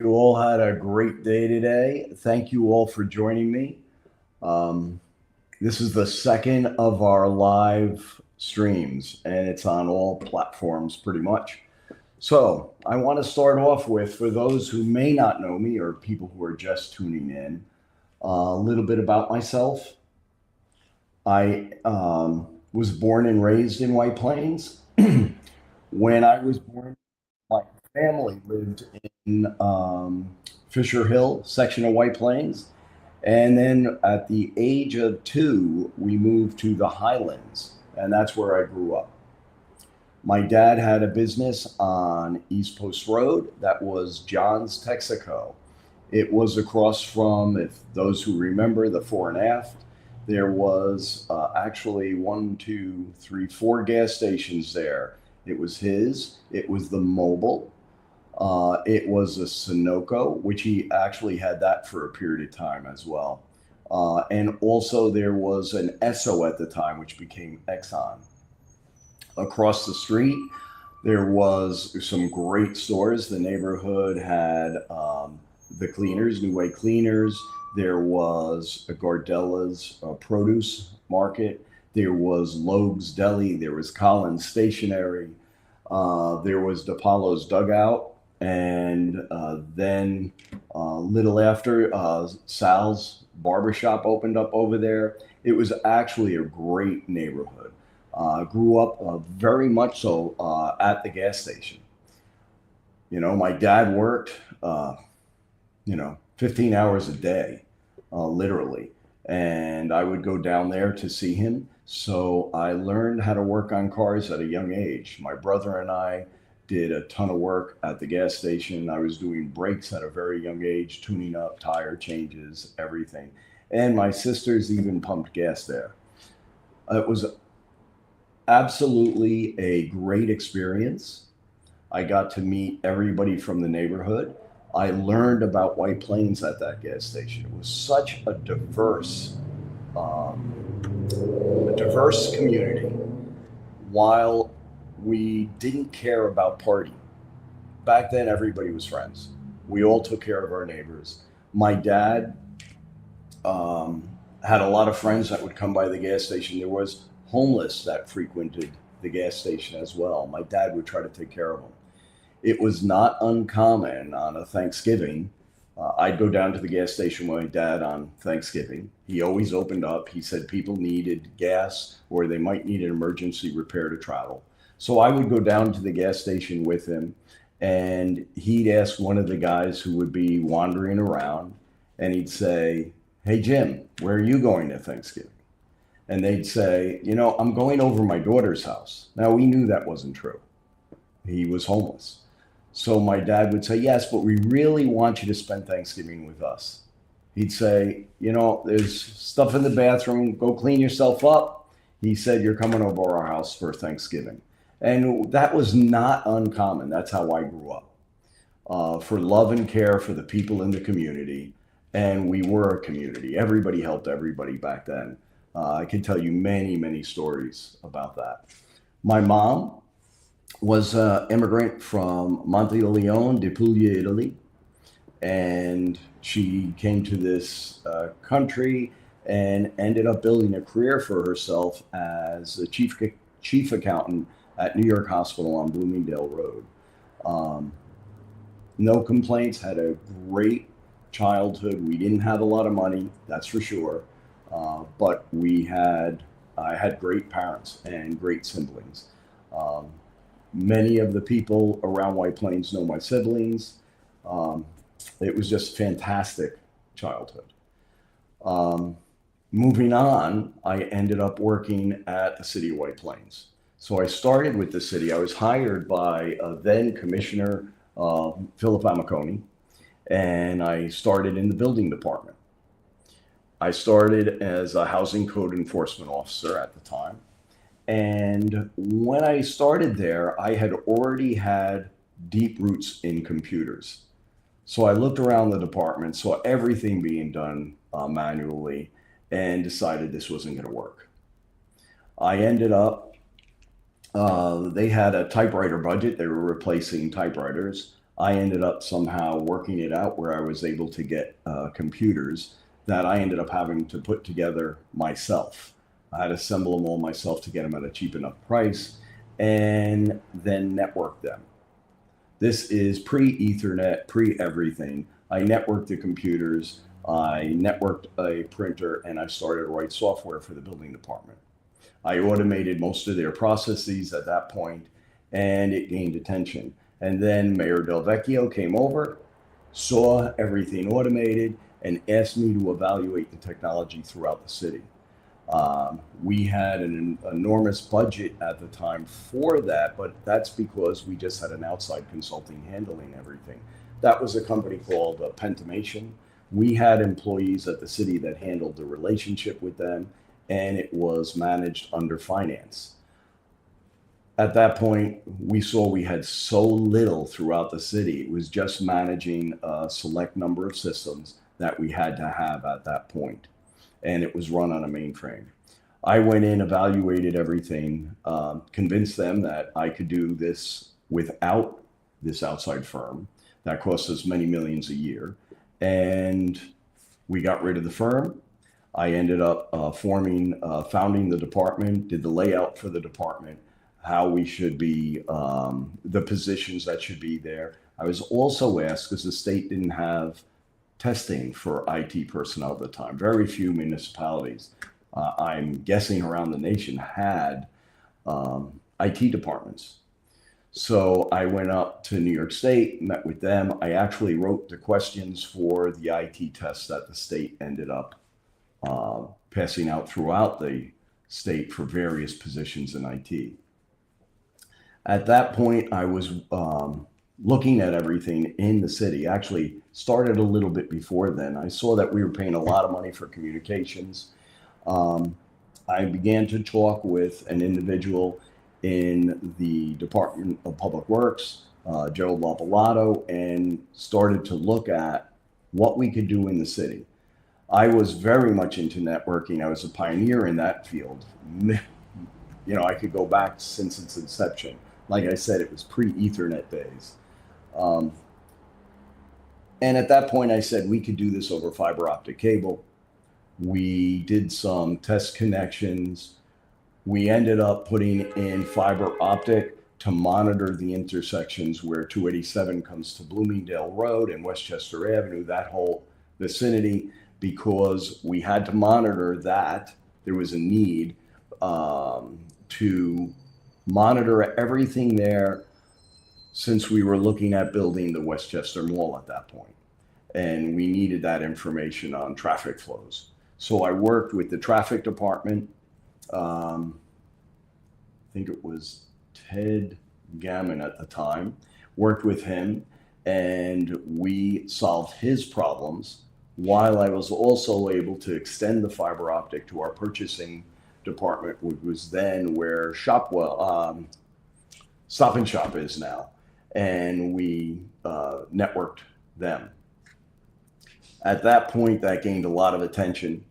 You all had a great day today. Thank you all for joining me. Um, this is the second of our live streams, and it's on all platforms pretty much. So, I want to start off with, for those who may not know me or people who are just tuning in, a little bit about myself. I was born and raised in White Plains. When I was born, my family lived in Fisher Hill section of White Plains. And then at the age of 2, we moved to the Highlands, and that's where I grew up. My dad had a business on East Post Road that was John's Texaco. It was across from, if those who remember, the fore and aft. There was actually one, two, three, four gas stations there. It was his, it was the Mobile, it was a Sunoco, which he actually had that for a period of time as well. And also there was an Esso at the time, which became Exxon. Across the street, there was some great stores. The neighborhood had the Cleaners, New Way Cleaners. There was a Gardella's produce market. There was Loeb's Deli. There was Collins Stationery. There was DePaulo's Dugout. And then little after, Sal's Barbershop opened up over there. It was actually a great neighborhood. Grew up very much so at the gas station. My dad worked, 15 hours a day, literally. And I would go down there to see him. So I learned how to work on cars at a young age. My brother and I did a ton of work at the gas station. I was doing brakes at a very young age, tuning up, tire changes, everything. And my sisters even pumped gas there. It was absolutely a great experience. I got to meet everybody from the neighborhood. I learned about White Plains at that gas station. It was such a diverse community. While we didn't care about party, back then everybody was friends. We all took care of our neighbors. My dad had a lot of friends that would come by the gas station. There was homeless that frequented the gas station as well. My dad would try to take care of them. It was not uncommon on a Thanksgiving. I'd go down to the gas station with my dad on Thanksgiving. He always opened up. He said people needed gas or they might need an emergency repair to travel. So I would go down to the gas station with him, and he'd ask one of the guys who would be wandering around, and he'd say, "Hey, Jim, where are you going to Thanksgiving?" And they'd say, "I'm going over my daughter's house." Now, we knew that wasn't true. He was homeless. So my dad would say, "Yes, but we really want you to spend Thanksgiving with us." He'd say, "There's stuff in the bathroom. Go clean yourself up." He said, "You're coming over our house for Thanksgiving." And that was not uncommon. That's how I grew up. For love and care for the people in the community. And we were a community. Everybody helped everybody back then. I can tell you many, many stories about that. My mom was an immigrant from Monteleone de Puglia, Italy, and she came to this country and ended up building a career for herself as a chief accountant at New York Hospital on Bloomingdale Road. Um, no complaints. Had a great childhood. We didn't have a lot of money, that's for sure, but I had great parents and great siblings. Um, Many of the people around White Plains know my siblings. Um, it was just fantastic childhood. Um, Moving on, I ended up working at the city of White Plains. So I started with the city. I was hired by then Commissioner Philip Amiconi, and I started in the building department. I started as a housing code enforcement officer at the time. And when I started there, I had already had deep roots in computers. So I looked around the department, saw everything being done manually, and decided this wasn't going to work. I ended up, they had a typewriter budget. They were replacing typewriters. I ended up somehow working it out where I was able to get computers that I ended up having to put together myself. I had to assemble them all myself to get them at a cheap enough price and then network them. This is pre-Ethernet, pre-everything. I networked the computers, I networked a printer, and I started to write software for the building department. I automated most of their processes at that point, and it gained attention. And then Mayor Del Vecchio came over, saw everything automated, and asked me to evaluate the technology throughout the city. We had an enormous budget at the time for that, but that's because we just had an outside consulting handling everything. That was a company called Pentimation. We had employees at the city that handled the relationship with them, and it was managed under finance. At that point, we saw we had so little throughout the city. It was just managing a select number of systems that we had to have at that point, and it was run on a mainframe. I went in, evaluated everything, convinced them that I could do this without this outside firm that cost us many millions a year, and we got rid of the firm. I ended up founding the department, did the layout for the department, how we should be, the positions that should be there. I was also asked, because the state didn't have testing for IT personnel at the time. Very few municipalities, I'm guessing around the nation, had IT departments. So I went up to New York State, met with them. I actually wrote the questions for the IT tests that the state ended up passing out throughout the state for various positions in IT. At that point, I was looking at everything in the city. Actually, started a little bit before then. I saw that we were paying a lot of money for communications. I began to talk with an individual in the Department of Public Works, Joe Lapalato, and started to look at what we could do in the city. I was very much into networking. I was a pioneer in that field. I could go back since its inception. Like I said, it was pre-Ethernet days. And at that point, I said we could do this over fiber optic cable. We did some test connections. We ended up putting in fiber optic to monitor the intersections where 287 comes to Bloomingdale Road and Westchester Avenue, that whole vicinity, because we had to monitor that. There was a need to monitor everything there, since we were looking at building the Westchester Mall at that point. And we needed that information on traffic flows. So I worked with the traffic department. I think it was Ted Gammon at the time, worked with him, and we solved his problems, while I was also able to extend the fiber optic to our purchasing department, which was then where Stop and Shop is now. And we networked them. At that point, that gained a lot of attention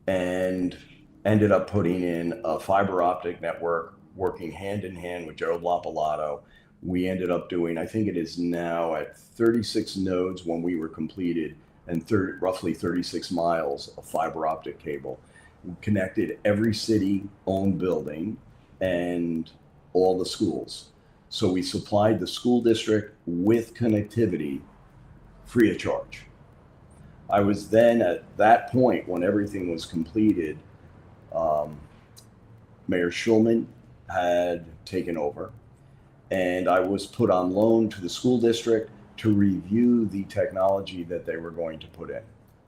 and ended up putting in a fiber optic network, working hand in hand with Gerald Lapalato. We ended up doing, I think it is now at 36 nodes when we were completed, and roughly 36 miles of fiber optic cable. We connected every city-owned building and all the schools. So we supplied the school district with connectivity free of charge. I was then at that point, when everything was completed, Mayor Schulman had taken over, and I was put on loan to the school district to review the technology that they were going to put in,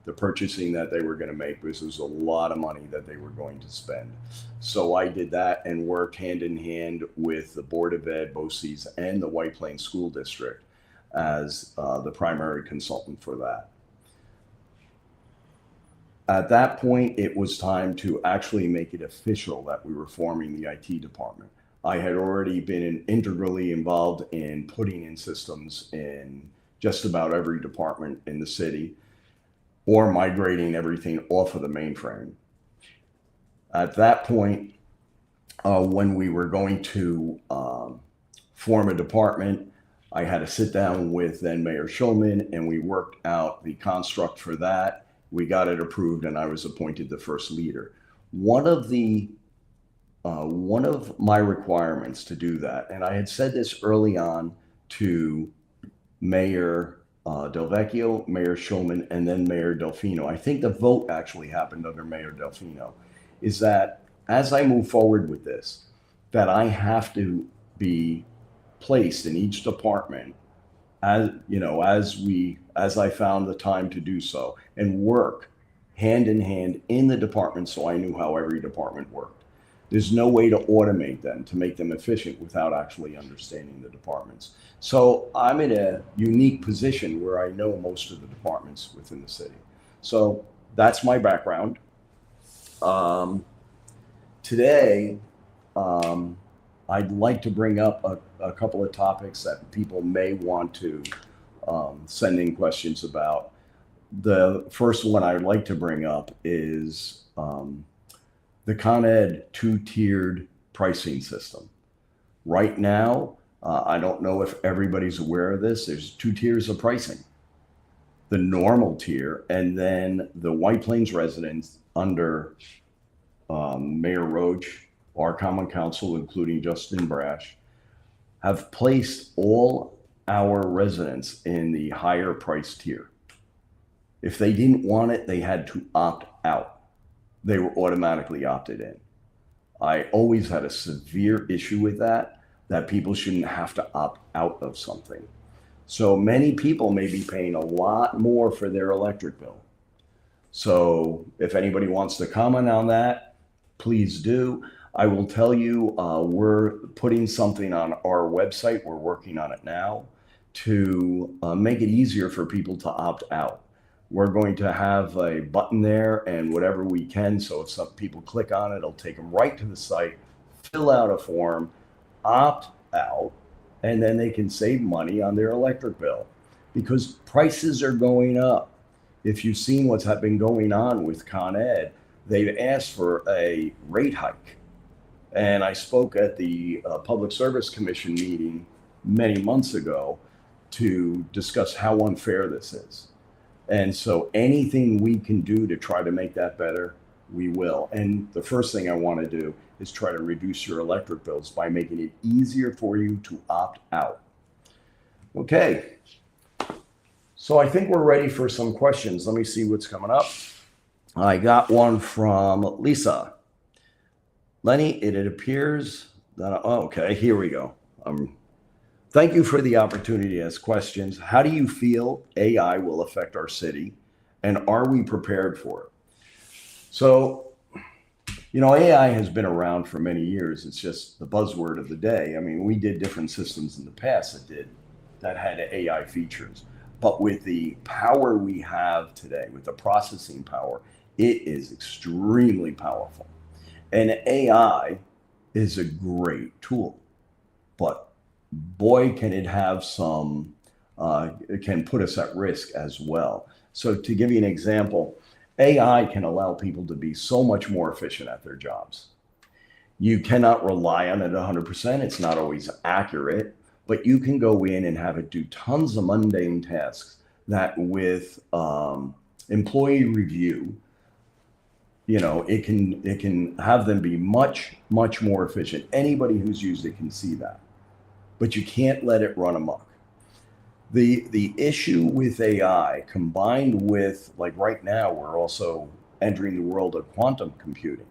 the purchasing that they were going to make, because there was a lot of money that they were going to spend. So I did that and worked hand in hand with the Board of Ed, BOCES, and the White Plains School District as the primary consultant for that. At that point, it was time to actually make it official that we were forming the IT department. I had already been integrally involved in putting in systems in just about every department in the city, or migrating everything off of the mainframe. At that point, when we were going to form a department, I had to sit down with then Mayor Schulman, and we worked out the construct for that. We got it approved, and I was appointed the first leader. One of the one of my requirements to do that, and I had said this early on to Mayor Del Vecchio, Mayor Schulman, and then Mayor Delfino. I think the vote actually happened under Mayor Delfino, is that as I move forward with this, that I have to be placed in each department as you know as I found the time to do so, and work hand in hand in the department so I knew how every department worked. There's no way to automate them to make them efficient without actually understanding the departments. So I'm in a unique position where I know most of the departments within the city. So that's my background. Um, Today, um, I'd like to bring up a couple of topics that people may want to send in questions about. The first one I'd like to bring up is the Con Ed two-tiered pricing system. Right now, I don't know if everybody's aware of this. There's two tiers of pricing: the normal tier, and then the White Plains residents under Mayor Roach, our Common Council, including Justin Brash, have placed all our residents in the higher price tier. If they didn't want it, they had to opt out. They were automatically opted in. I always had a severe issue with that people shouldn't have to opt out of something. So many people may be paying a lot more for their electric bill. So if anybody wants to comment on that, please do. I will tell you, we're putting something on our website. We're working on it now to make it easier for people to opt out. We're going to have a button there and whatever we can. So if some people click on it, it'll take them right to the site, fill out a form, opt out, and then they can save money on their electric bill because prices are going up. If you've seen what's been going on with Con Ed, they've asked for a rate hike. And I spoke at the Public Service Commission meeting many months ago to discuss how unfair this is. And so anything we can do to try to make that better, we will. And the first thing I want to do is try to reduce your electric bills by making it easier for you to opt out. Okay. So I think we're ready for some questions. Let me see what's coming up. I got one from Lisa. Lenny, it appears that, oh, okay, here we go. Thank you for the opportunity to ask questions. How do you feel AI will affect our city, and are we prepared for it? So, AI has been around for many years. It's just the buzzword of the day. I mean, we did different systems in the past that had AI features. But with the power we have today, with the processing power, it is extremely powerful. And AI is a great tool, but boy, can it have it can put us at risk as well. So to give you an example, AI can allow people to be so much more efficient at their jobs. You cannot rely on it 100%. It's not always accurate, but you can go in and have it do tons of mundane tasks that with employee review, it can have them be much, much more efficient. Anybody who's used it can see that, but you can't let it run amok. The issue with AI combined with, like right now, we're also entering the world of quantum computing.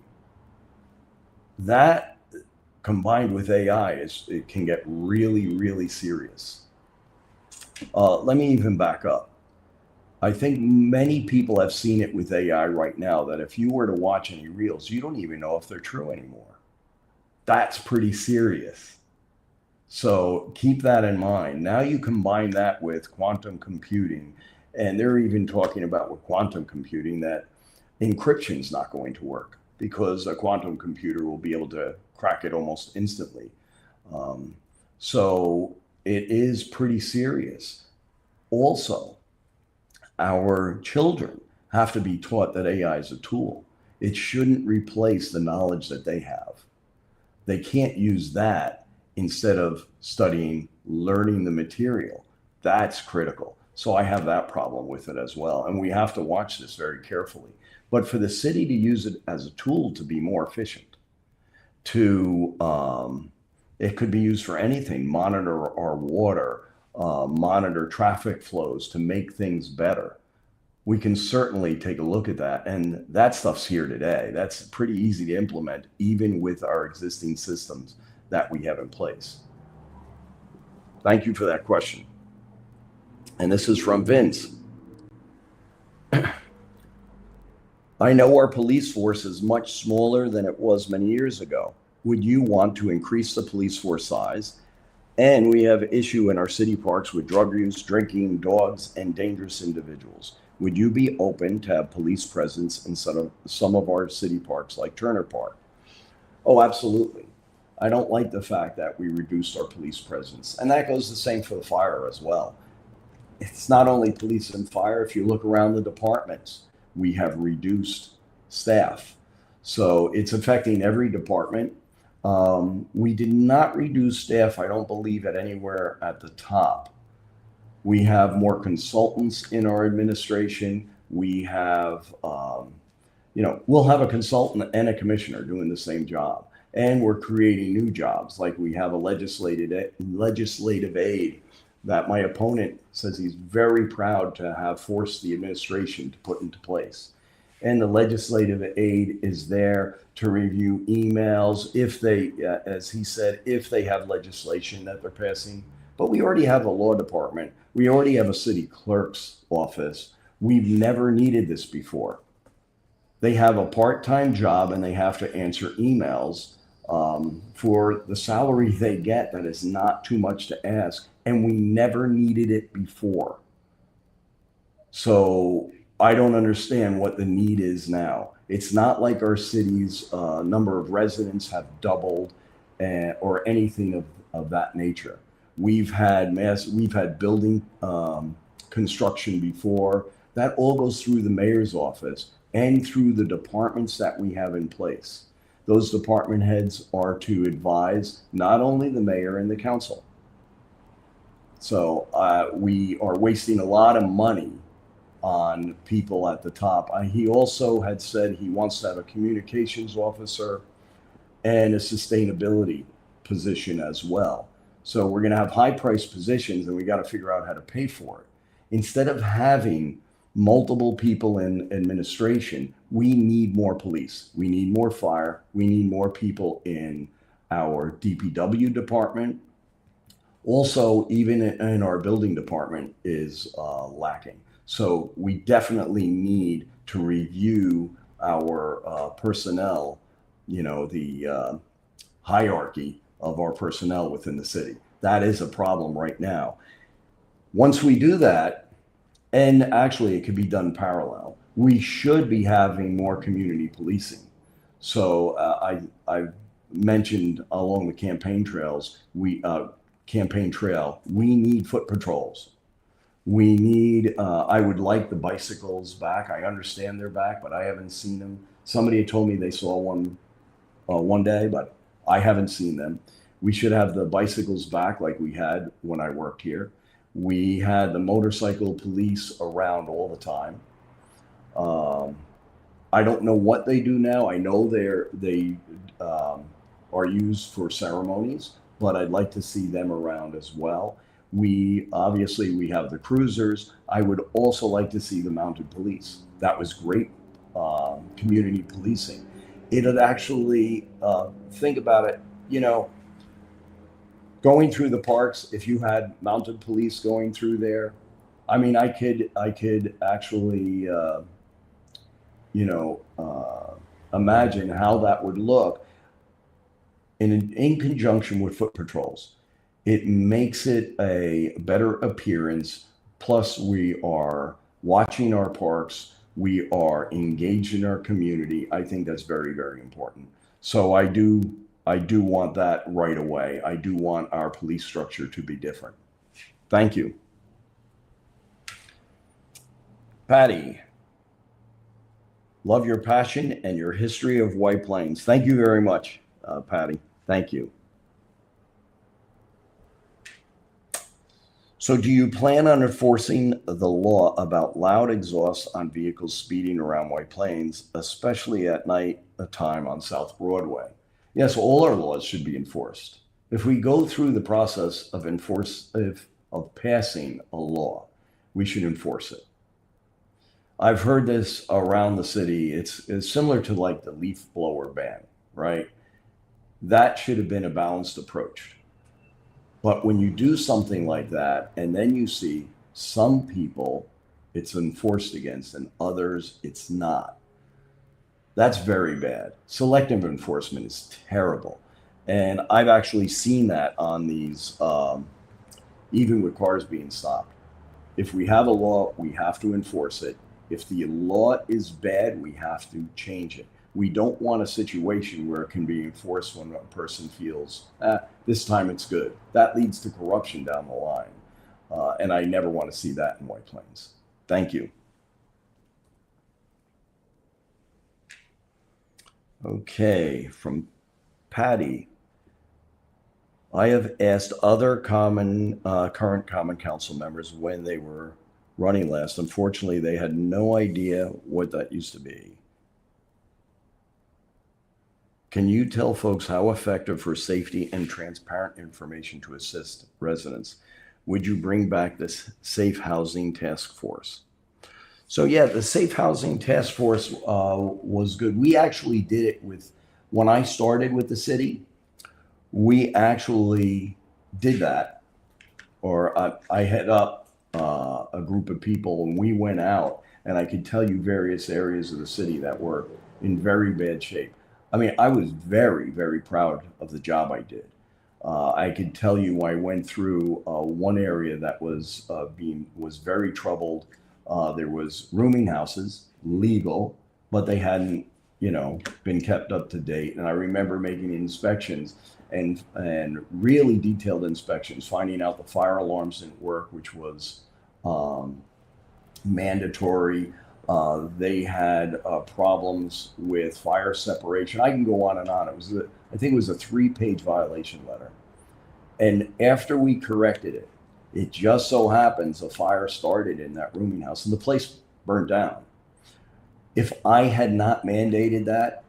That combined with AI it can get really, really serious. Let me even back up. I think many people have seen it with AI right now, that if you were to watch any reels, you don't even know if they're true anymore. That's pretty serious. So keep that in mind. Now you combine that with quantum computing, and they're even talking about with quantum computing that encryption is not going to work because a quantum computer will be able to crack it almost instantly. So it is pretty serious. Also, our children have to be taught that AI is a tool. It shouldn't replace the knowledge that they have. They can't use that instead of studying, learning the material. That's critical. So I have that problem with it as well. And we have to watch this very carefully. But for the city to use it as a tool to be more efficient, it could be used for anything, monitor our water, monitor traffic flows to make things better. We can certainly take a look at that. And that stuff's here today. That's pretty easy to implement, even with our existing systems that we have in place. Thank you for that question. And this is from Vince. I know our police force is much smaller than it was many years ago. Would you want to increase the police force size? And we have issue in our city parks with drug use, drinking, dogs, and dangerous individuals. Would you be open to have police presence in some of our city parks like Turner Park? Oh, absolutely. I don't like the fact that we reduced our police presence. And that goes the same for the fire as well. It's not only police and fire. If you look around the departments, we have reduced staff. So it's affecting every department. We did not reduce staff, I don't believe, at anywhere at the top. We have more consultants in our administration. We have, we'll have a consultant and a commissioner doing the same job. And we're creating new jobs, like we have a legislative aide that my opponent says he's very proud to have forced the administration to put into place. And the legislative aide is there to review emails if they, as he said, if they have legislation that they're passing. But we already have a law department. We already have a city clerk's office. We've never needed this before. They have a part-time job and they have to answer emails for the salary they get. That is not too much to ask. And we never needed it before. So I don't understand what the need is now. It's not like our city's number of residents have doubled or anything of that nature. We've had building construction before. That all goes through the mayor's office and through the departments that we have in place. Those department heads are to advise not only the mayor and the council. So we are wasting a lot of money on people at the top. He also had said he wants to have a communications officer and a sustainability position as well. So we're going to have high-priced positions, and we got to figure out how to pay for it. Instead of having multiple people in administration, we need more police. We need more fire. We need more people in our DPW department. Also, even in our building department is lacking. So we definitely need to review our personnel, the hierarchy of our personnel within the city. That is a problem right now. Once we do that, and actually it could be done parallel, we should be having more community policing. So I mentioned along the campaign trail, we need foot patrols. We need, I would like the bicycles back. I understand they're back, but I haven't seen them. Somebody had told me they saw one day, but I haven't seen them. We should have the bicycles back like we had when I worked here. We had the motorcycle police around all the time. I don't know what they do now. I know they are used for ceremonies, but I'd like to see them around as well. We have the cruisers. I would also like to see the mounted police. That was great community policing. It'd actually, think about it, going through the parks, if you had mounted police going through there, I mean, I could actually, imagine how that would look in conjunction with foot patrols. It makes it a better appearance. Plus, we are watching our parks. We are engaged in our community. I think that's very, very important. So I do want that right away. I do want our police structure to be different. Thank you. Patty, love your passion and your history of White Plains. Thank you very much, Patty. Thank you. So do you plan on enforcing the law about loud exhaust on vehicles speeding around White Plains, especially at night time on South Broadway? Yes, all our laws should be enforced. If we go through the process of passing a law, we should enforce it. I've heard this around the city. It's similar to like the leaf blower ban, right? That should have been a balanced approach. But when you do something like that, and then you see some people it's enforced against and others it's not, that's very bad. Selective enforcement is terrible. And I've actually seen that on these, even with cars being stopped. If we have a law, we have to enforce it. If the law is bad, we have to change it. We don't want a situation where it can be enforced when a person feels, this time it's good. That leads to corruption down the line. And I never want to see that in White Plains. Thank you. Okay, from Patty. I have asked other current Common Council members when they were running last. Unfortunately, they had no idea what that used to be. Can you tell folks how effective for safety and transparent information to assist residents? Would you bring back this Safe Housing Task Force? So yeah, the Safe Housing Task Force was good. We actually did it when I started with the city, we actually did that, or I head up a group of people and we went out, and I could tell you various areas of the city that were in very bad shape. I mean, I was very, very proud of the job I did. I could tell you I went through one area that was very troubled. There was rooming houses, legal, but they hadn't, been kept up to date. And I remember making inspections and really detailed inspections, finding out the fire alarms didn't work, which was mandatory. They had problems with fire separation. I can go on and on. I think it was a 3-page violation letter. And after we corrected it, it just so happens a fire started in that rooming house and the place burned down. If I had not mandated that,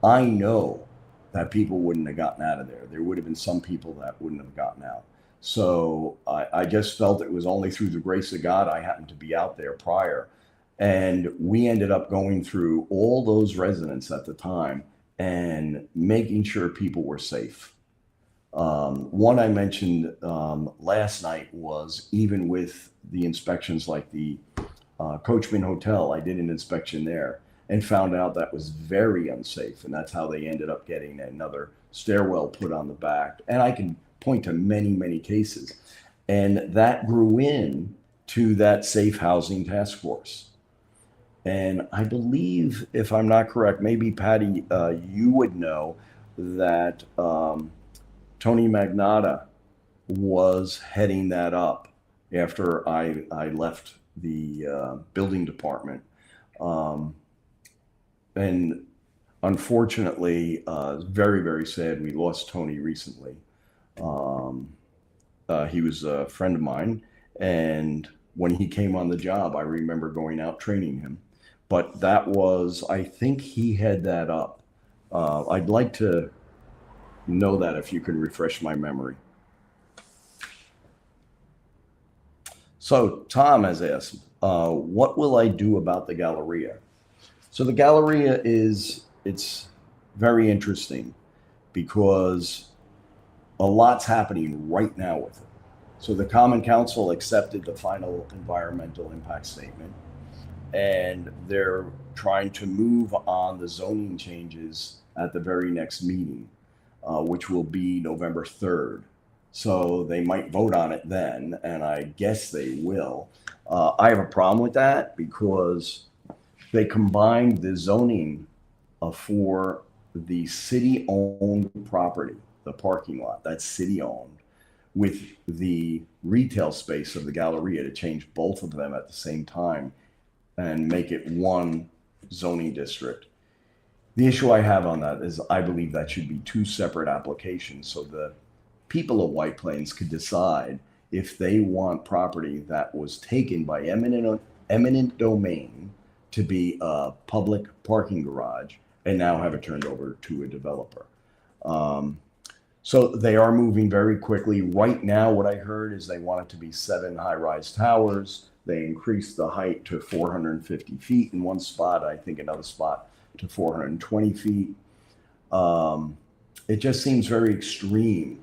I know that people wouldn't have gotten out of there. There would have been some people that wouldn't have gotten out. So I just felt it was only through the grace of God. I happened to be out there prior. And we ended up going through all those residents at the time and making sure people were safe. One I mentioned last night was even with the inspections like the Coachman Hotel, I did an inspection there and found out that was very unsafe. And that's how they ended up getting another stairwell put on the back. And I can point to many, many cases. And that grew in to that Safe Housing Task Force. And I believe, if I'm not correct, maybe Patty, you would know that Tony Magnotta was heading that up after I left the building department. And unfortunately, very, very sad, we lost Tony recently. He was a friend of mine, and when he came on the job, I remember going out training him. But that was, I think he had that up. I'd like to know that if you could refresh my memory. So Tom has asked, what will I do about the Galleria? So the Galleria it's very interesting because a lot's happening right now with it. So the Common Council accepted the final environmental impact statement, and they're trying to move on the zoning changes at the very next meeting, which will be November 3rd. So they might vote on it then, and I guess they will. I have a problem with that because they combined the zoning for the city-owned property, the parking lot, that's city-owned, with the retail space of the Galleria to change both of them at the same time and make it one zoning district. The issue I have on that is I believe that should be 2 separate applications so the people of White Plains could decide if they want property that was taken by eminent domain to be a public parking garage and now have it turned over to a developer. So they are moving very quickly. Right now, what I heard is they want it to be 7 high-rise towers. They increased the height to 450 feet in one spot. I think another spot to 420 feet. It just seems very extreme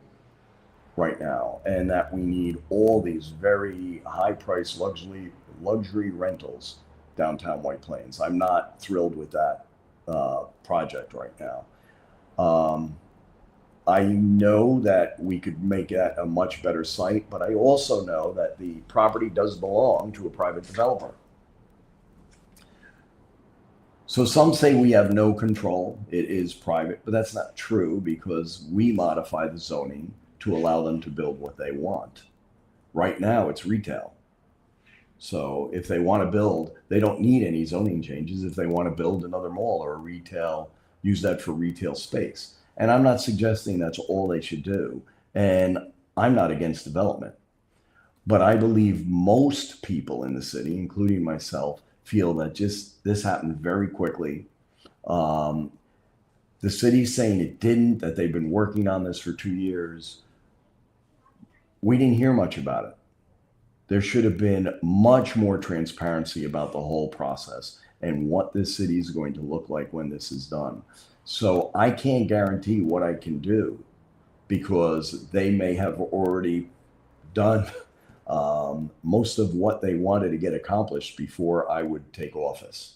right now, and that we need all these very high-priced luxury rentals downtown White Plains. I'm not thrilled with that project right now. I know that we could make that a much better site, but I also know that the property does belong to a private developer. So some say we have no control. It is private, but that's not true because we modify the zoning to allow them to build what they want. Right now, it's retail. So if they want to build, they don't need any zoning changes. If they want to build another mall or a retail, use that for retail space. And I'm not suggesting that's all they should do. And I'm not against development. But I believe most people in the city, including myself, feel that just this happened very quickly. The city's saying it didn't, that they've been working on this for 2 years. We didn't hear much about it. There should have been much more transparency about the whole process and what this city is going to look like when this is done. So I can't guarantee what I can do because they may have already done most of what they wanted to get accomplished before I would take office.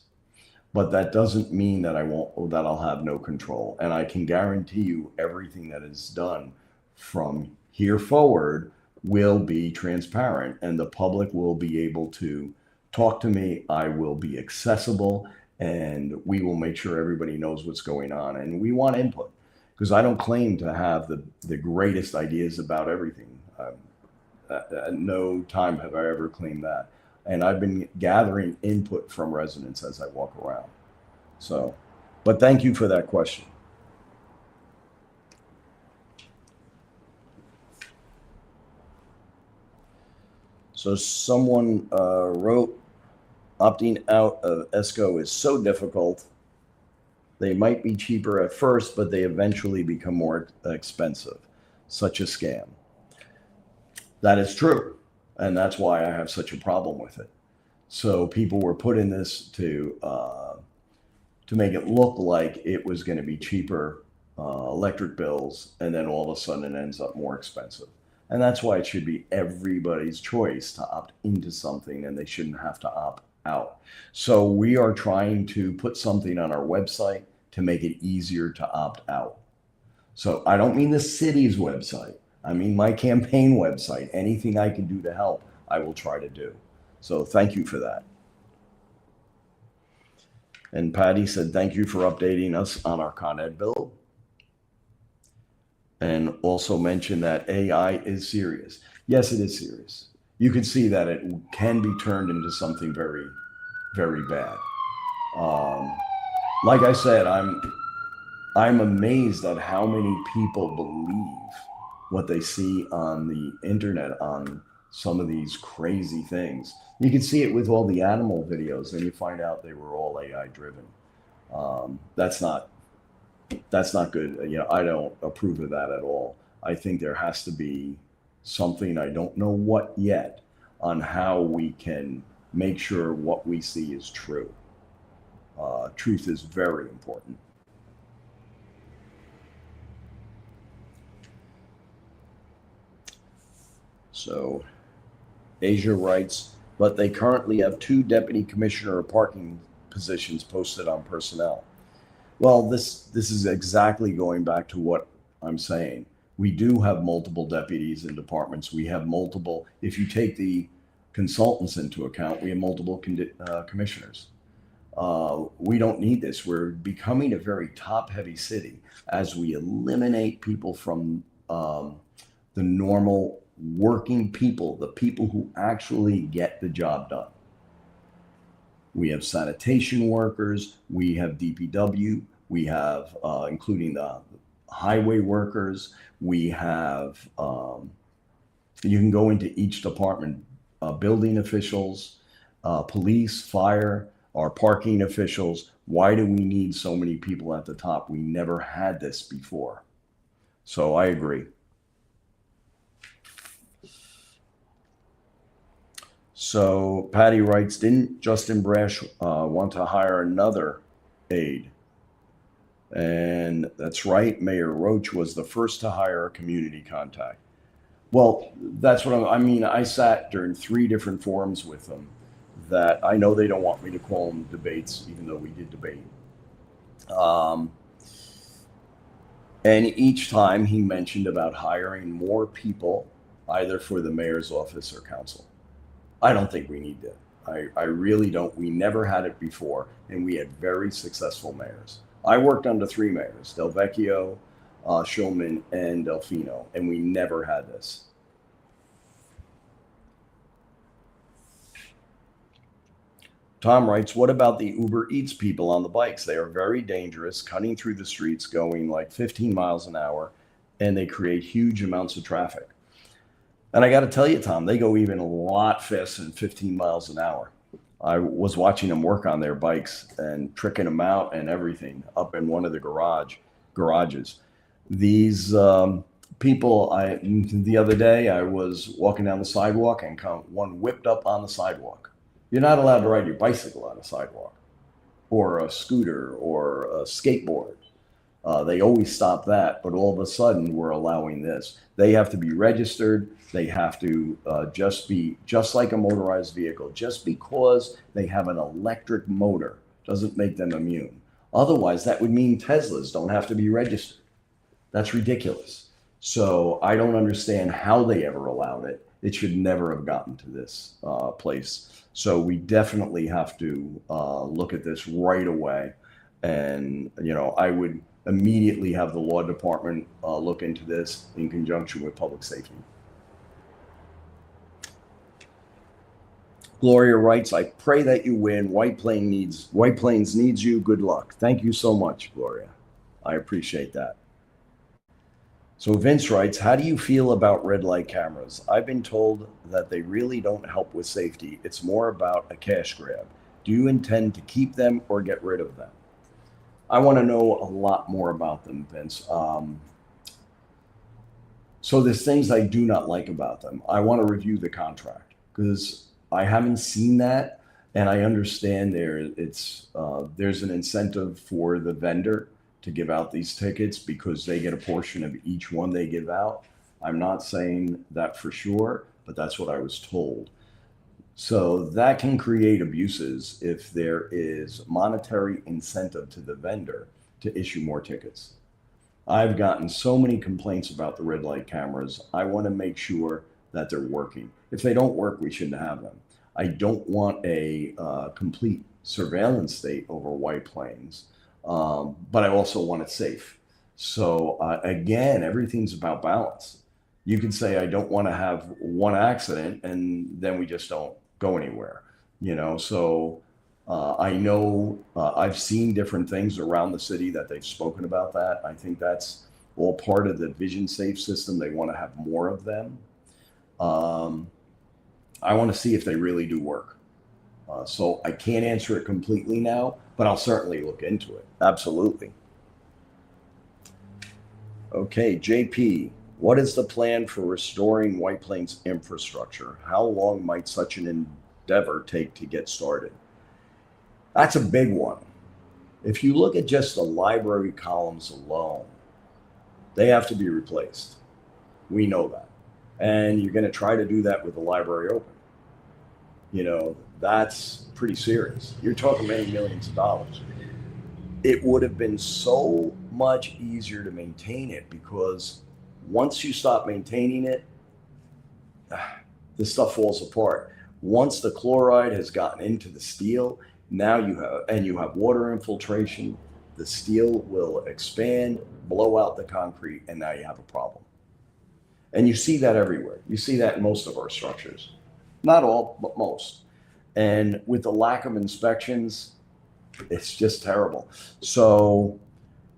But that doesn't mean that I'll have no control. And I can guarantee you everything that is done from here forward will be transparent and the public will be able to talk to me. I will be accessible and we will make sure everybody knows what's going on. And we want input because I don't claim to have the greatest ideas about everything. At no time have I ever claimed that. And I've been gathering input from residents as I walk around. So, but thank you for that question. So someone wrote, opting out of ESCO is so difficult. They might be cheaper at first, but they eventually become more expensive. Such a scam. That is true. And that's why I have such a problem with it. So people were put in this to make it look like it was going to be cheaper electric bills, and then all of a sudden it ends up more expensive. And that's why it should be everybody's choice to opt into something, and they shouldn't have to opt out. So we are trying to put something on our website to make it easier to opt out. So I don't mean the city's website. I mean my campaign website. Anything I can do to help, I will try to do. So thank you for that. And Patty said, thank you for updating us on our Con Ed bill. And also mentioned that AI is serious. Yes, it is serious. You can see that it can be turned into something very, very bad. Like I said, I'm amazed at how many people believe what they see on the internet on some of these crazy things. You can see it with all the animal videos, and you find out they were all AI driven. That's not good. You know, I don't approve of that at all. I think there has to be something, I don't know what yet, on how we can make sure what we see is true. Truth is very important. So Asia writes, but they currently have 2 deputy commissioner of parking positions posted on personnel. Well, this is exactly going back to what I'm saying. We do have multiple deputies in departments. We have multiple, if you take the consultants into account, we have multiple commissioners. We don't need this. We're becoming a very top-heavy city as we eliminate people from the normal working people, the people who actually get the job done. We have sanitation workers, we have DPW, we have, including the highway workers, we have, You can go into each department, building officials, police, fire, our parking officials. Why do we need so many people at the top? We never had this before. So I agree. So Patty writes, didn't Justin Brash want to hire another aide? And that's right. Mayor Roach was the first to hire a community contact. Well, that's what I mean. I sat during 3 different forums with them that I know they don't want me to call them debates, even though we did debate. And each time he mentioned about hiring more people, either for the mayor's office or council. I don't think we need that. I really don't. We never had it before, and we had very successful mayors. I worked under 3 mayors, Del Vecchio, Schulman, and Delfino, and we never had this. Tom writes, what about the Uber Eats people on the bikes? They are very dangerous, cutting through the streets, going like 15 miles an hour, and they create huge amounts of traffic. And I got to tell you, Tom, they go even a lot faster than 15 miles an hour. I was watching them work on their bikes and tricking them out and everything up in one of the garages. These people, the other day, I was walking down the sidewalk and one whipped up on the sidewalk. You're not allowed to ride your bicycle on a sidewalk or a scooter or a skateboard. They always stop that, but all of a sudden we're allowing this. They have to be registered. They have to just be just like a motorized vehicle. Just because they have an electric motor doesn't make them immune. Otherwise, that would mean Teslas don't have to be registered. That's ridiculous. So I don't understand how they ever allowed it. It should never have gotten to this place. So we definitely have to look at this right away. And, I would immediately have the law department look into this in conjunction with public safety. Gloria writes, I pray that you win. White Plains needs you. Good luck. Thank you so much, Gloria. I appreciate that. So Vince writes, how do you feel about red light cameras? I've been told that they really don't help with safety. It's more about a cash grab. Do you intend to keep them or get rid of them? I want to know a lot more about them, Vince. So there's things I do not like about them. I want to review the contract because I haven't seen that, and I understand there's an incentive for the vendor to give out these tickets because they get a portion of each one they give out. I'm not saying that for sure, but that's what I was told. So that can create abuses if there is monetary incentive to the vendor to issue more tickets. I've gotten so many complaints about the red light cameras. I want to make sure that they're working. If they don't work, we shouldn't have them. I don't want a complete surveillance state over White Plains, but I also want it safe. So again, everything's about balance. You can say, I don't want to have one accident, and then we just don't go anywhere, So I know I've seen different things around the city that they've spoken about that. I think that's all part of the Vision Safe system. They want to have more of them. I want to see if they really do work. So I can't answer it completely now, but I'll certainly look into it. Absolutely. Okay, JP, what is the plan for restoring White Plains infrastructure? How long might such an endeavor take to get started? That's a big one. If you look at just the library columns alone, they have to be replaced. We know that. And you're going to try to do that with the library open. That's pretty serious. You're talking many millions of dollars. It would have been so much easier to maintain it because once you stop maintaining it, this stuff falls apart. Once the chloride has gotten into the steel, now you have water infiltration, the steel will expand, blow out the concrete, and now you have a problem. And you see that everywhere. You see that in most of our structures. Not all, but most. And with the lack of inspections, it's just terrible. So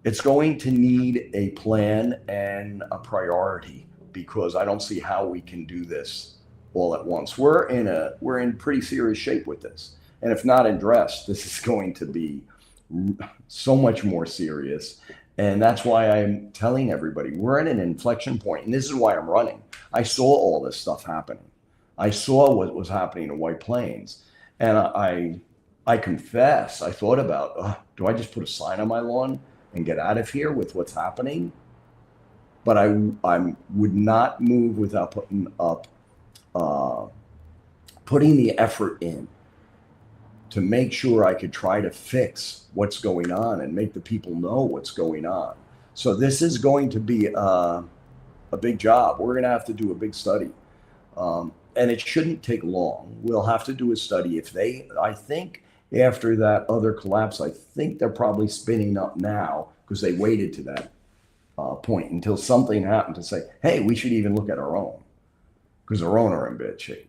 it's going to need a plan and a priority. because I don't see how we can do this all at once. We're in pretty serious shape with this. And if not addressed, this is going to be so much more serious. And that's why I'm telling everybody we're at an inflection point, and this is why I'm running. I saw all this stuff happening. I saw what was happening in White Plains, and I confess, I thought about, do I just put a sign on my lawn and get out of here with what's happening? But I would not move without putting the effort in to make sure I could try to fix what's going on and make the people know what's going on. So this is going to be a big job. We're going to have to do a big study. And it shouldn't take long. We'll have to do a study. I think after that other collapse, I think they're probably spinning up now because they waited to that point until something happened to say, hey, we should even look at our own, because our own are in bad shape.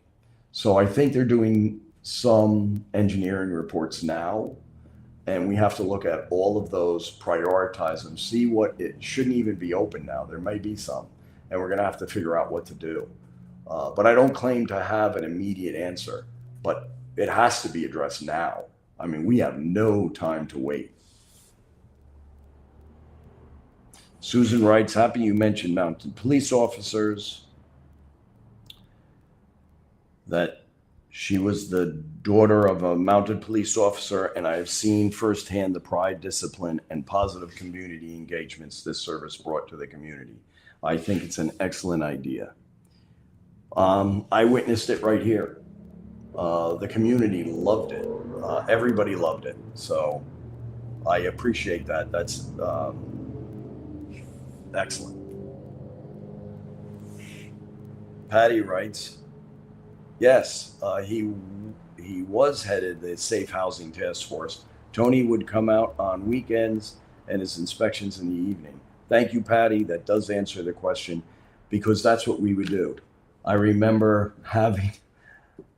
So I think they're doing some engineering reports now, and we have to look at all of those, prioritize them, see what it shouldn't even be open now. There may be some, and we're going to have to figure out what to do. But I don't claim to have an immediate answer, but it has to be addressed now. I mean, we have no time to wait. Susan writes, happy you mentioned mounted police officers, that she was the daughter of a mounted police officer, and I have seen firsthand the pride, discipline, and positive community engagements this service brought to the community. I think it's an excellent idea. I witnessed it right here. The community loved it. Everybody loved it. So I appreciate that. That's excellent. Patty writes, yes, he was headed the Safe Housing Task Force. Tony would come out on weekends and his inspections in the evening. Thank you, Patty. That does answer the question, because that's what we would do. I remember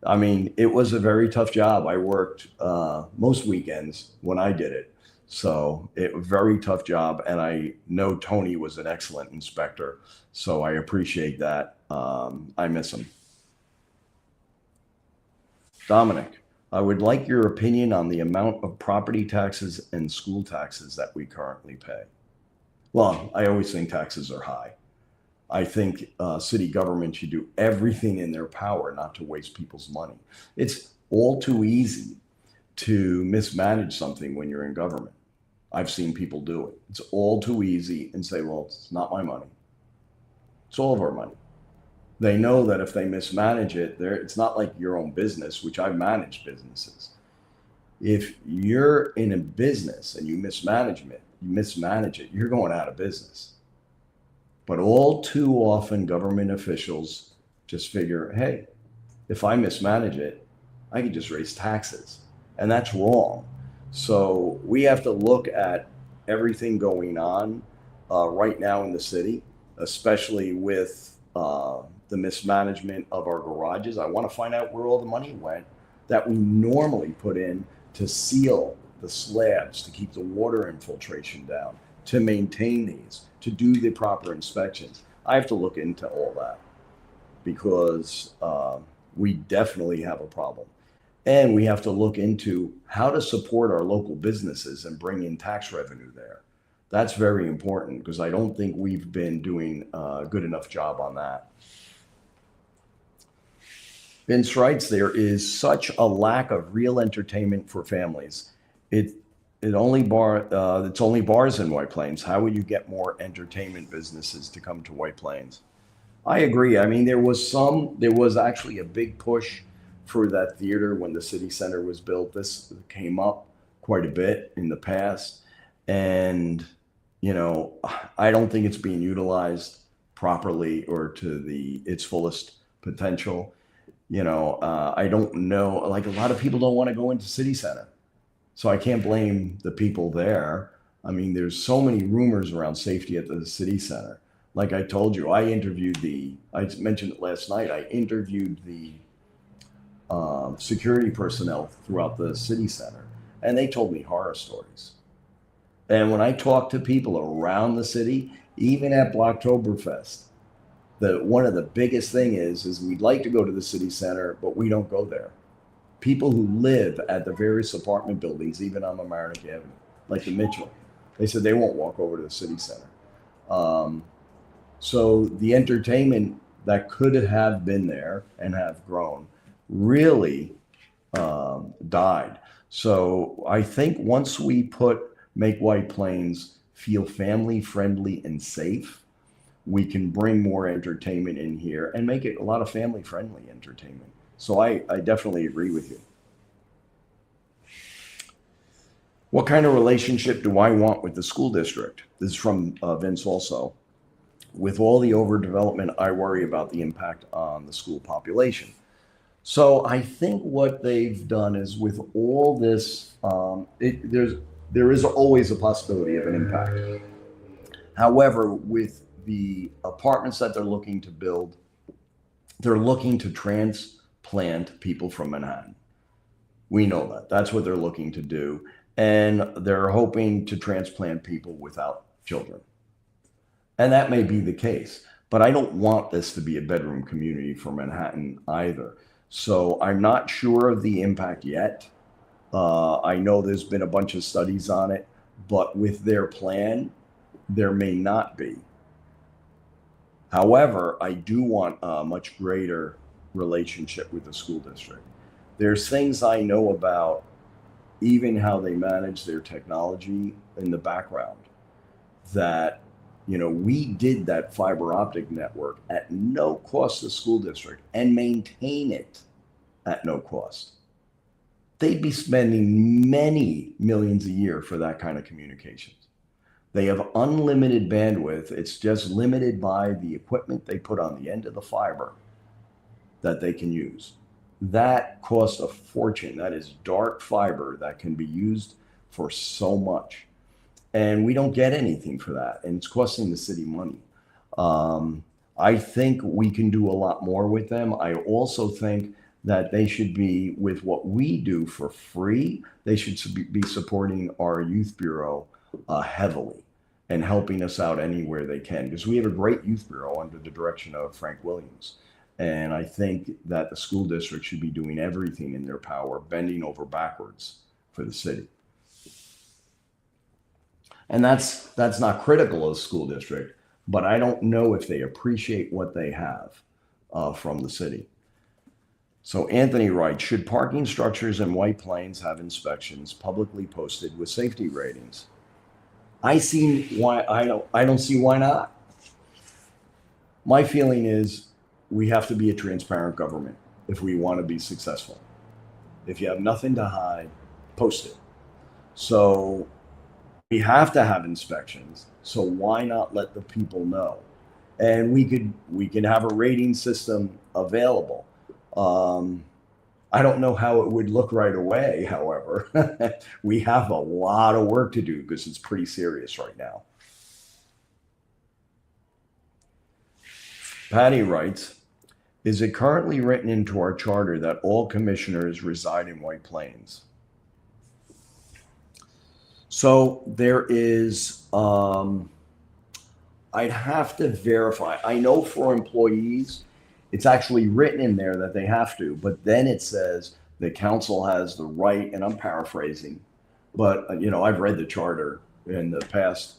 it was a very tough job. I worked most weekends when I did it. So it was a very tough job. And I know Tony was an excellent inspector. So I appreciate that. I miss him. Dominic, I would like your opinion on the amount of property taxes and school taxes that we currently pay. Well, I always think taxes are high. I think city government should do everything in their power not to waste people's money. It's all too easy to mismanage something when you're in government. I've seen people do it. It's all too easy and say, well, it's not my money. It's all of our money. They know that if they mismanage it, it's not like your own business, which I've managed businesses. If you're in a business and you mismanage it, you're going out of business. But all too often, government officials just figure, hey, if I mismanage it, I can just raise taxes. And that's wrong. So we have to look at everything going on right now in the city, especially with the mismanagement of our garages. I want to find out where all the money went that we normally put in to seal the slabs, to keep the water infiltration down, to maintain these, to do the proper inspections. I have to look into all that, because we definitely have a problem. And we have to look into how to support our local businesses and bring in tax revenue there. That's very important, because I don't think we've been doing a good enough job on that. Vince writes, there is such a lack of real entertainment for families. It's only bars in White Plains. How would you get more entertainment businesses to come to White Plains? I agree. I mean, there was actually a big push for that theater when the city center was built. This came up quite a bit in the past. And, I don't think it's being utilized properly or to its fullest potential. I don't know, like, a lot of people don't want to go into city center. So I can't blame the people there. I mean, there's so many rumors around safety at the city center. Like I told you, I mentioned it last night, I interviewed the security personnel throughout the city center, and they told me horror stories. And when I talked to people around the city, even at Blocktoberfest, one of the biggest thing is we'd like to go to the city center, but we don't go there. People who live at the various apartment buildings, even on Mamaroneck Avenue, like the Mitchell, they said they won't walk over to the city center. So the entertainment that could have been there and have grown really died. So I think once we make White Plains feel family friendly and safe, we can bring more entertainment in here and make it a lot of family friendly entertainment. So I definitely agree with you. What kind of relationship do I want with the school district? This is from Vince also. With all the overdevelopment, I worry about the impact on the school population. So I think what they've done is with all this, there is always a possibility of an impact. However, with the apartments that they're looking to build, they're looking to transplant people from Manhattan. We know that. That's what they're looking to do. And they're hoping to transplant people without children. And that may be the case. But I don't want this to be a bedroom community for Manhattan either. So I'm not sure of the impact yet. I know there's been a bunch of studies on it, but with their plan, there may not be. However, I do want a much greater relationship with the school district. There's things I know about even how they manage their technology in the background that, we did that fiber optic network at no cost to the school district and maintain it at no cost. They'd be spending many millions a year for that kind of communications. They have unlimited bandwidth. It's just limited by the equipment they put on the end of the fiber that they can use. That costs a fortune. That is dark fiber that can be used for so much. And we don't get anything for that. And it's costing the city money. I think we can do a lot more with them. I also think that they should be, with what we do for free, they should be supporting our youth bureau heavily and helping us out anywhere they can. Because we have a great youth bureau under the direction of Frank Williams. And I think that the school district should be doing everything in their power, bending over backwards for the city. And that's not critical of the school district, but I don't know if they appreciate what they have from the city. So Anthony writes, should parking structures in White Plains have inspections publicly posted with safety ratings? I don't see why not. My feeling is we have to be a transparent government if we want to be successful. If you have nothing to hide, post it. So we have to have inspections. So why not let the people know? And we could have a rating system available. I don't know how it would look right away, however. We have a lot of work to do because it's pretty serious right now. Patty writes, is it currently written into our charter that all commissioners reside in White Plains? So there is, I'd have to verify. I know for employees, it's actually written in there that they have to, but then it says the council has the right, and I'm paraphrasing, but I've read the charter in the past,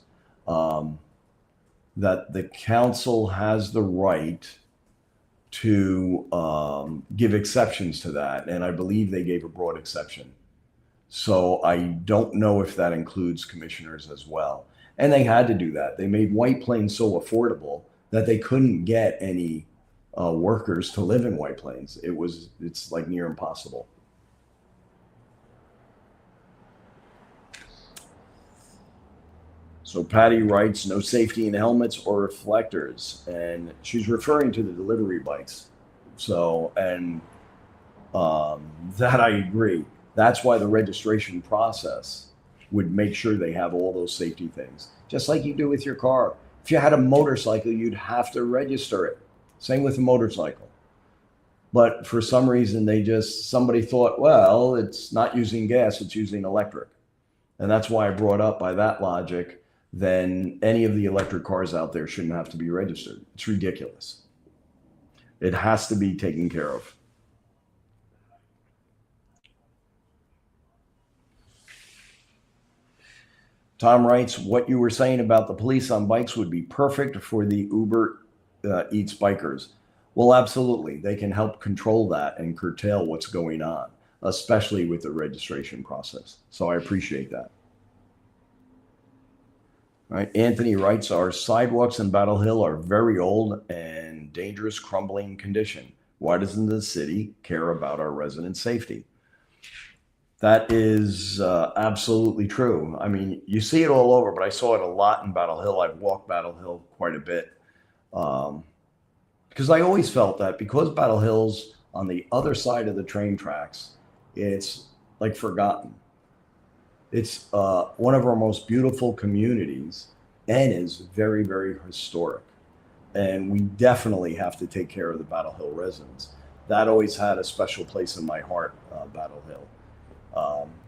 that the council has the right to give exceptions to that. And I believe they gave a broad exception. So I don't know if that includes commissioners as well. And they had to do that. They made White Plains so affordable that they couldn't get any workers to live in White Plains. It's like near impossible. So Patty writes, no safety in helmets or reflectors. And she's referring to the delivery bikes. So, and that I agree. That's why the registration process would make sure they have all those safety things, just like you do with your car. If you had a motorcycle, you'd have to register it. Same with a motorcycle. But for some reason, somebody thought, well, it's not using gas, it's using electric. And that's why I brought up, by that logic, then any of the electric cars out there shouldn't have to be registered. It's ridiculous. It has to be taken care of. Tom writes, what you were saying about the police on bikes would be perfect for the Uber Eats bikers. Well, absolutely. They can help control that and curtail what's going on, especially with the registration process. So I appreciate that. All right. Anthony writes, our sidewalks in Battle Hill are very old and dangerous, crumbling condition. Why doesn't the city care about our resident safety? That is absolutely true. I mean, you see it all over, but I saw it a lot in Battle Hill. I've walked Battle Hill quite a bit um, because I always felt that because Battle Hill's on the other side of the train tracks, it's like forgotten. It's one of our most beautiful communities and is very, very historic. And we definitely have to take care of the Battle Hill residents. That always had a special place in my heart, Battle Hill,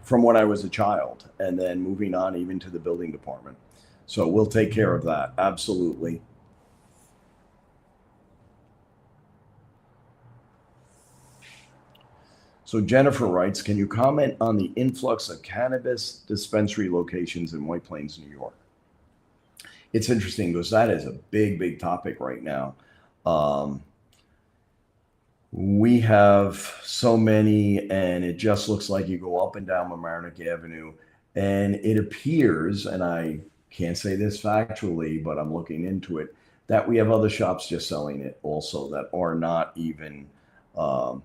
from when I was a child, and then moving on even to the building department. So we'll take care of that. Absolutely. So Jennifer writes, can you comment on the influx of cannabis dispensary locations in White Plains, New York? It's interesting because that is a big, big topic right now. Um, we have so many, and it just looks like you go up and down Mamaroneck Avenue, and it appears, and I can't say this factually, but I'm looking into it, that we have other shops just selling it also that are not even um,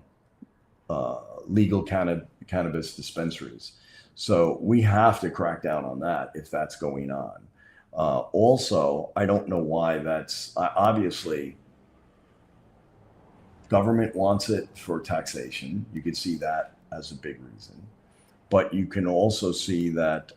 legal cannabis dispensaries. So we have to crack down on that if that's going on. Also, I don't know why that's obviously government wants it for taxation. You could see that as a big reason, but you can also see that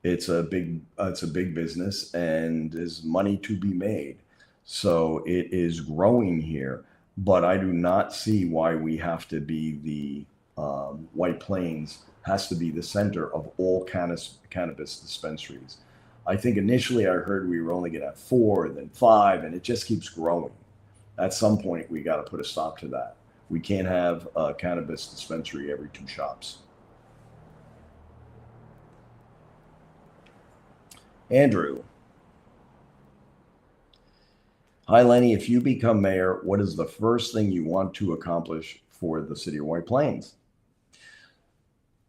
it's a big business and there's money to be made. So it is growing here, but I do not see why we have to be White Plains has to be the center of all cannabis dispensaries. I think initially I heard we were only going to have four, then five, and it just keeps growing. At some point, we got to put a stop to that. We can't have a cannabis dispensary every two shops. Andrew. Hi, Lenny. If you become mayor, what is the first thing you want to accomplish for the city of White Plains?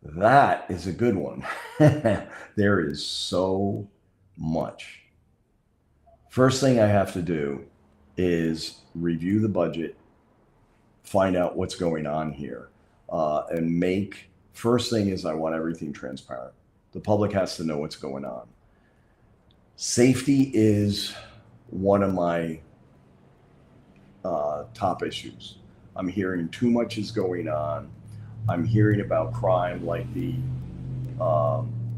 That is a good one. There is so much. First thing I have to do is review the budget, find out what's going on here, and make first thing is I want everything transparent. The public has to know what's going on. Safety is one of my top issues. I'm hearing too much is going on. I'm hearing about crime like the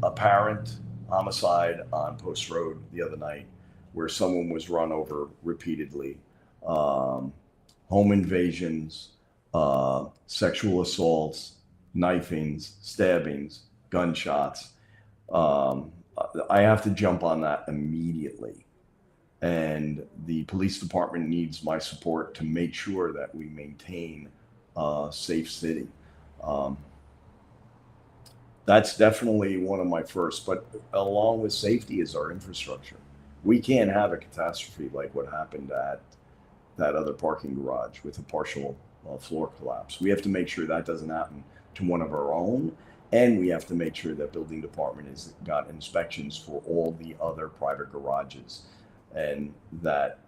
apparent homicide on Post Road the other night, where someone was run over repeatedly, home invasions, sexual assaults, knifings, stabbings, gunshots. I have to jump on that immediately. And the police department needs my support to make sure that we maintain a safe city. Um, that's definitely one of my first, but along with safety is our infrastructure. We can't have a catastrophe like what happened at that other parking garage with a partial floor collapse. We have to make sure that doesn't happen to one of our own, and we have to make sure that building department has got inspections for all the other private garages, and that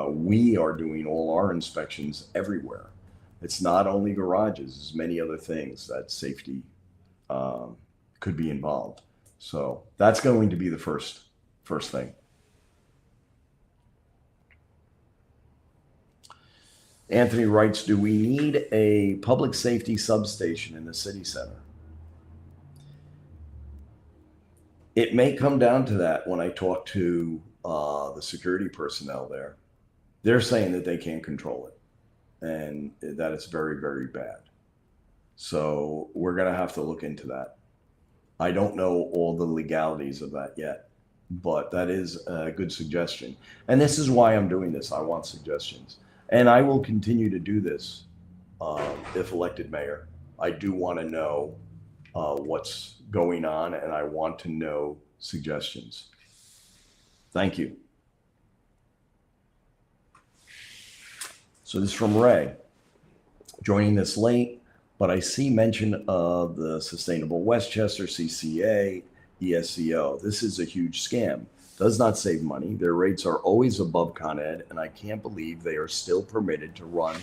we are doing all our inspections everywhere. It's not only garages, there's many other things that safety um, could be involved. So that's going to be the first thing. Anthony writes, do we need a public safety substation in the city center? It may come down to that when I talk to the security personnel there. They're saying that they can't control it and that it's very, very bad. So we're going to have to look into that. I don't know all the legalities of that yet, but that is a good suggestion. And this is why I'm doing this. I want suggestions. And I will continue to do this if elected mayor. I do want to know what's going on, and I want to know suggestions. Thank you. So this is from Ray. Joining this late, but I see mention of the Sustainable Westchester, CCA, ESCO. This is a huge scam. Does not save money. Their rates are always above Con Ed, and I can't believe they are still permitted to run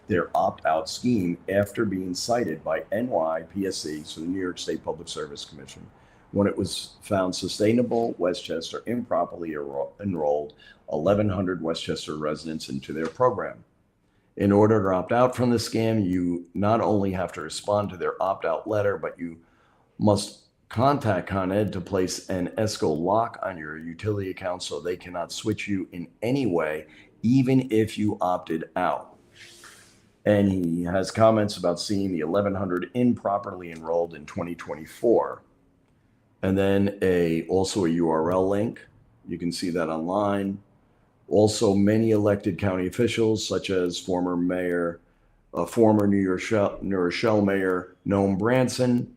their opt-out scheme after being cited by NYPSC, so the New York State Public Service Commission, when it was found Sustainable Westchester improperly enrolled 1,100 Westchester residents into their program. In order to opt out from the scam, you not only have to respond to their opt-out letter, but you must contact Con Ed to place an ESCO lock on your utility account so they cannot switch you in any way, even if you opted out. And he has comments about seeing the 1,100 improperly enrolled in 2024. And then also a URL link. You can see that online. Also, many elected county officials, such as former New Rochelle Mayor Noam Branson,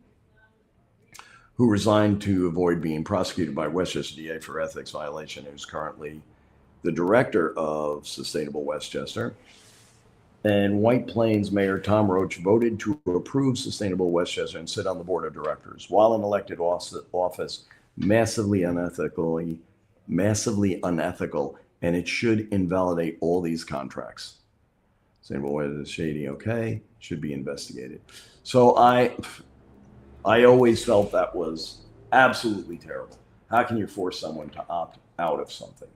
who resigned to avoid being prosecuted by Westchester DA for ethics violation, who's currently the director of Sustainable Westchester. And White Plains Mayor Tom Roach voted to approve Sustainable Westchester and sit on the board of directors. While in elected office, massively unethical, and it should invalidate all these contracts. Sustainable Westchester is shady, okay, should be investigated. So I always felt that was absolutely terrible. How can you force someone to opt out of something?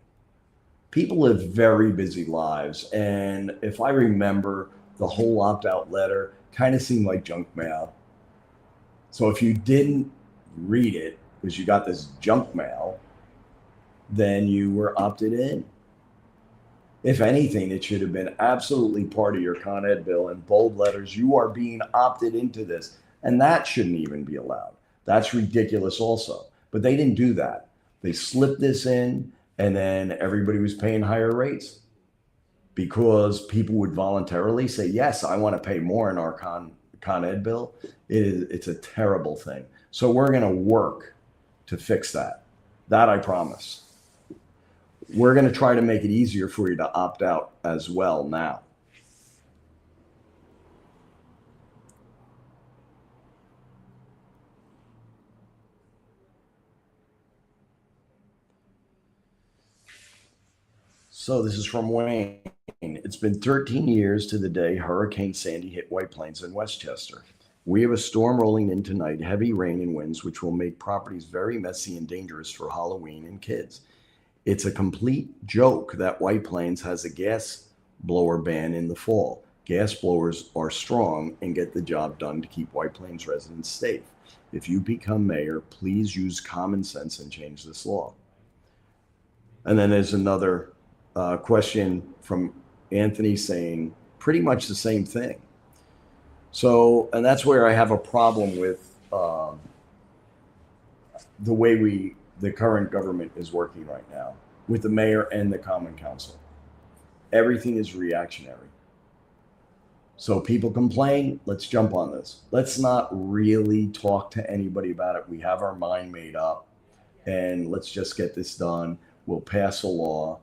People live very busy lives. And if I remember, the whole opt-out letter kind of seemed like junk mail. So if you didn't read it because you got this junk mail, then you were opted in. If anything, it should have been absolutely part of your Con Ed bill in bold letters. You are being opted into this. And that shouldn't even be allowed. That's ridiculous also. But they didn't do that. They slipped this in, and then everybody was paying higher rates because people would voluntarily say, yes, I want to pay more in our Con Ed bill. It's a terrible thing. So we're going to work to fix that. That I promise. We're going to try to make it easier for you to opt out as well now. So this is from Wayne. It's been 13 years to the day Hurricane Sandy hit White Plains and Westchester. We have a storm rolling in tonight, heavy rain and winds, which will make properties very messy and dangerous for Halloween and kids. It's a complete joke that White Plains has a gas blower ban in the fall. Gas blowers are strong and get the job done to keep White Plains residents safe. If you become mayor, please use common sense and change this law. And then there's another question from Anthony saying pretty much the same thing. So, and that's where I have a problem with the way the current government is working right now with the mayor and the common council. Everything is reactionary. So people complain, let's jump on this. Let's not really talk to anybody about it. We have our mind made up, and let's just get this done. We'll pass a law,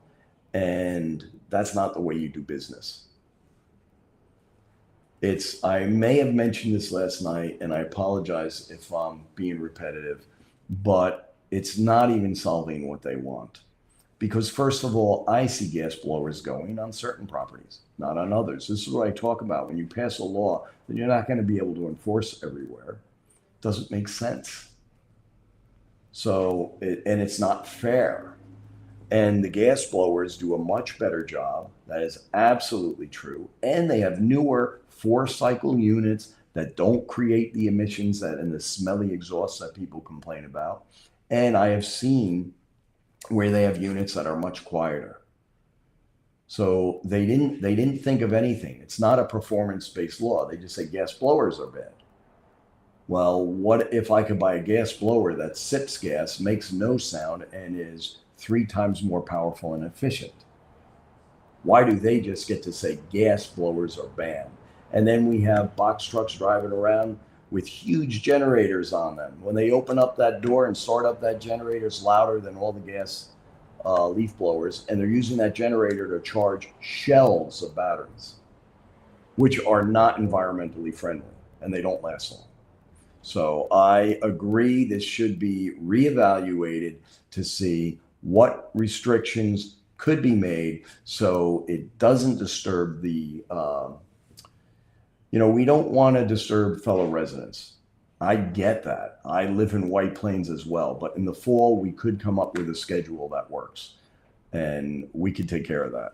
and that's not the way you do business. I may have mentioned this last night, and I apologize if I'm being repetitive, but it's not even solving what they want. Because first of all, I see gas blowers going on certain properties, not on others. This is what I talk about. When you pass a law that you're not going to be able to enforce everywhere, it doesn't make sense. So, and it's not fair. And the gas blowers do a much better job. That is absolutely true. And they have newer 4-cycle units that don't create the emissions and the smelly exhaust that people complain about. And I have seen where they have units that are much quieter. So they didn't think of anything. It's not a performance-based law. They just say gas blowers are bad. Well, what if I could buy a gas blower that sips gas, makes no sound, and is 3 times more powerful and efficient? Why do they just get to say gas blowers are banned? And then we have box trucks driving around with huge generators on them. When they open up that door and start up that generator, it's louder than all the gas leaf blowers. And they're using that generator to charge shells of batteries, which are not environmentally friendly and they don't last long. So I agree this should be reevaluated to see what restrictions could be made so it doesn't disturb the, we don't want to disturb fellow residents. I get that. I live in White Plains as well, but in the fall, we could come up with a schedule that works and we could take care of that.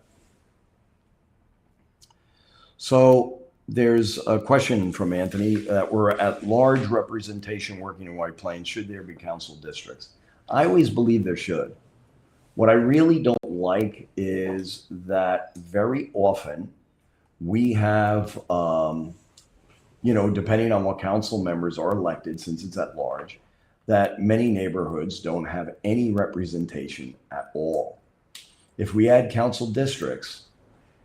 So there's a question from Anthony that we're at large representation working in White Plains. Should there be council districts? I always believe there should. What I really don't like is that very often we have, depending on what council members are elected, since it's at large, that many neighborhoods don't have any representation at all. If we add council districts,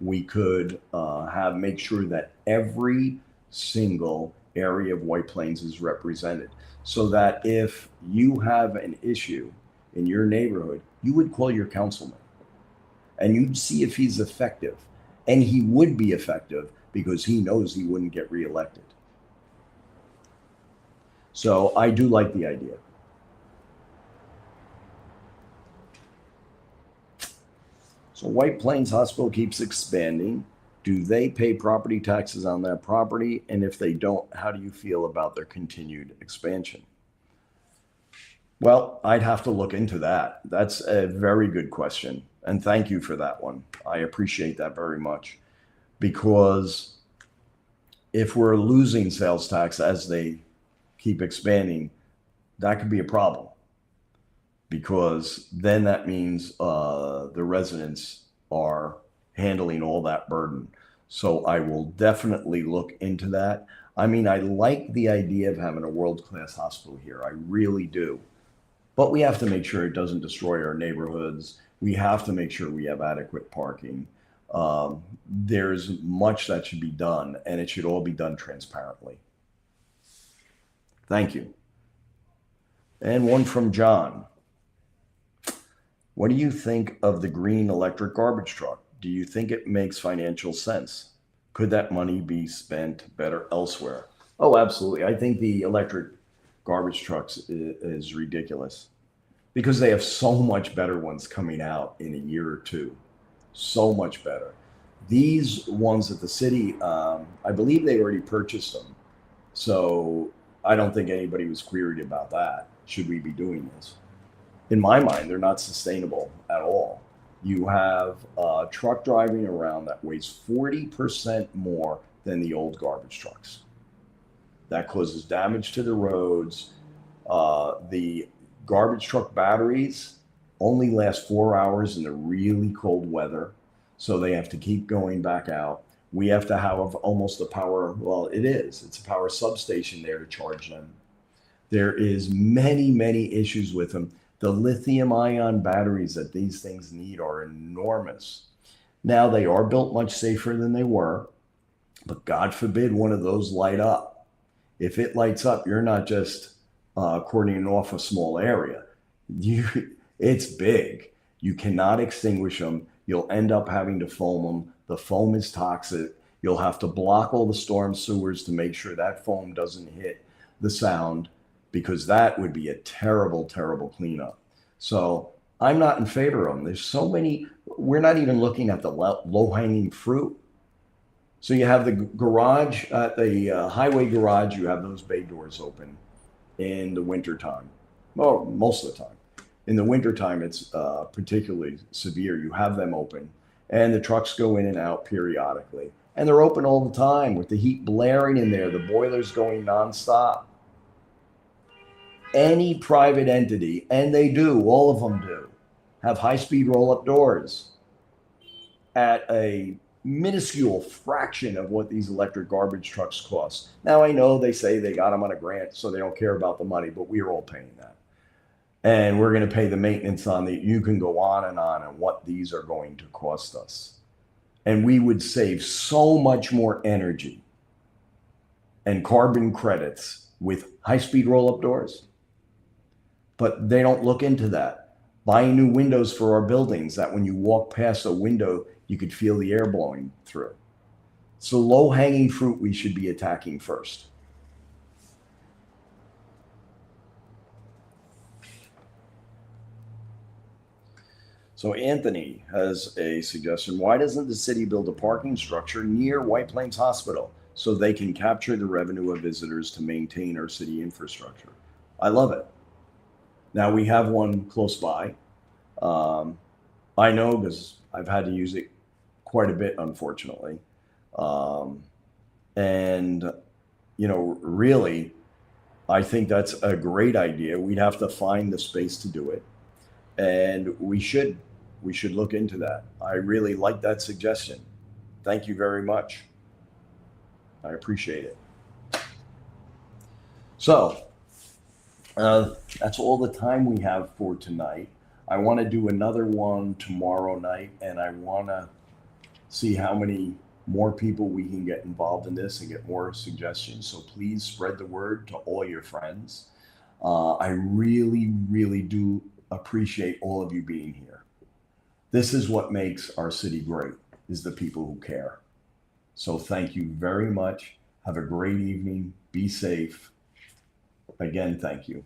we could make sure that every single area of White Plains is represented, so that if you have an issue in your neighborhood, you would call your councilman and you'd see if he's effective. And he would be effective because he knows he wouldn't get reelected. So I do like the idea. So White Plains Hospital keeps expanding. Do they pay property taxes on that property? And if they don't, how do you feel about their continued expansion? Well, I'd have to look into that. That's a very good question. And thank you for that one. I appreciate that very much. Because if we're losing sales tax as they keep expanding, that could be a problem. Because then that means the residents are handling all that burden. So I will definitely look into that. I mean, I like the idea of having a world-class hospital here. I really do. But we have to make sure it doesn't destroy our neighborhoods. We have to make sure we have adequate parking. There's much that should be done, and it should all be done transparently. Thank you. And one from John. What do you think of the green electric garbage truck? Do you think it makes financial sense? Could that money be spent better elsewhere? Oh, absolutely. I think the electric garbage trucks is ridiculous because they have so much better ones coming out in a year or two. So much better. These ones at the city, I believe they already purchased them. So I don't think anybody was queried about that. Should we be doing this? In my mind, they're not sustainable at all. You have a truck driving around that weighs 40% more than the old garbage trucks. That causes damage to the roads. The garbage truck batteries only last 4 hours in the really cold weather. So they have to keep going back out. We have to have almost a power, well, it's a power substation there to charge them. There is many, many issues with them. The lithium ion batteries that these things need are enormous. Now they are built much safer than they were, but God forbid one of those light up. If it lights up, you're not just cordoning off a small area. It's big. You cannot extinguish them. You'll end up having to foam them. The foam is toxic. You'll have to block all the storm sewers to make sure that foam doesn't hit the sound, because that would be a terrible, terrible cleanup. So I'm not in favor of them. There's so many. We're not even looking at the low-hanging fruit. So you have the garage, the highway garage, you have those bay doors open in the wintertime. Well, most of the time. In the wintertime, it's particularly severe. You have them open, and the trucks go in and out periodically. And they're open all the time with the heat blaring in there, the boilers going nonstop. Any private entity, and they do, all of them do, have high-speed roll-up doors at a minuscule fraction of what these electric garbage trucks cost. Now, I know they say they got them on a grant, so they don't care about the money, but we're all paying that. And we're going to pay the maintenance on the, you can go on and what these are going to cost us. And we would save so much more energy and carbon credits with high-speed roll-up doors. But they don't look into that. Buying new windows for our buildings that when you walk past a window, you could feel the air blowing through. So low-hanging fruit we should be attacking first. So Anthony has a suggestion. Why doesn't the city build a parking structure near White Plains Hospital so they can capture the revenue of visitors to maintain our city infrastructure? I love it. Now we have one close by. I know because I've had to use it quite a bit, unfortunately. And, really, I think that's a great idea. We'd have to find the space to do it. And we should look into that. I really like that suggestion. Thank you very much. I appreciate it. So that's all the time we have for tonight. I want to do another one tomorrow night, and I want to see how many more people we can get involved in this and get more suggestions. So please spread the word to all your friends. I really, really do appreciate all of you being here. This is what makes our city great, is the people who care. So thank you very much. Have a great evening. Be safe. Again, thank you.